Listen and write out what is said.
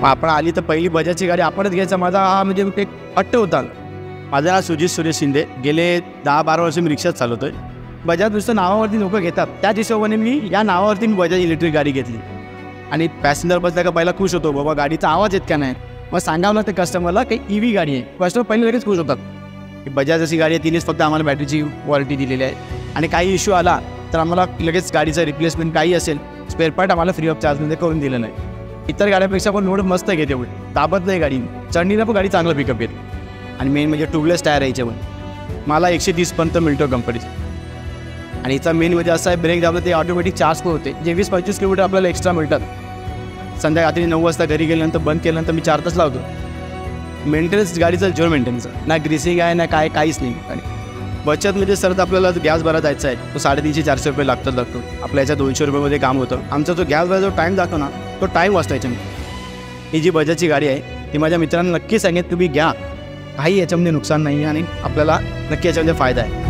मग आपण आली तर पहिली बजाजची गाडी आपणच घ्यायचा माझा हा म्हणजे एक हट्ट होता. माझं नाव सुजित सुरेश शिंदे. गेले 10-12 वर्ष मी रिक्षाच चालवतो आहे. बजाज नुसतं नावावरती लोकं घेतात, त्याच हिशोबाने मी या नावावरती बजाज इलेक्ट्रिक गाडी घेतली. आणि पॅसेंजर बसल्या का पहिला खुश होतो, बाबा गाडीचा आवाज येत का नाही. मग सांगावं लागतं कस्टमरला की EV गाडी आहे. कस्टमर पहिले लगेच खुश होतात की बजाज अशी गाडी आहे, तिनेच फक्त आम्हाला बॅटरीची वॉरंटी दिलेली आहे. आणि काही इश्यू आला तर आम्हाला लगेच गाडीचं रिप्लेसमेंट काही असेल स्पेअर पार्ट आम्हाला फ्री ऑफ चार्जमध्ये करून दिलं नाही. इतर गाड्यापेक्षा पण लोड मस्त घेते, एवढी दाबत नाही गाडी. चढणीला पण गाडी चांगलं पिकअप येते. आणि मेन म्हणजे ट्यूबलेस टायर आहे याच्यावर. मला 130पर्यंत मिळतो कंपनीचं. आणि हिचा मेन म्हणजे असं आहे, ब्रेक दाबलं ते ऑटोमॅटिक चार्ज पण होते. जे 20-25 किलोमीटर आपल्याला एक्स्ट्रा मिळतात. संध्याकाळी 9 वाजता घरी गेल्यानंतर बंद केल्यानंतर मी 4 तास लावतो. मेंटेनन्स गाडीचं झिरो मेंटेनन्स, ना ग्रीसिंग आहे ना काहीच नाही. आणि बचत म्हणजे सर आपल्याला गॅस भरा जायचा आहे, तो 350-400 रुपये लागतो. आपल्या याच्या 200 रुपयेमध्ये काम होतं. आमचा जो गॅस भरायचा टाईम जातो ना, तो टाईम वाचतो याच्यामध्ये. ही जी बजाजची गाडी आहे ती माझ्या मित्रांना नक्की सांगेन तुम्ही घ्या. काही याच्यामध्ये नुकसान नाही आहे आणि आपल्याला नक्की याच्यामध्ये फायदा आहे.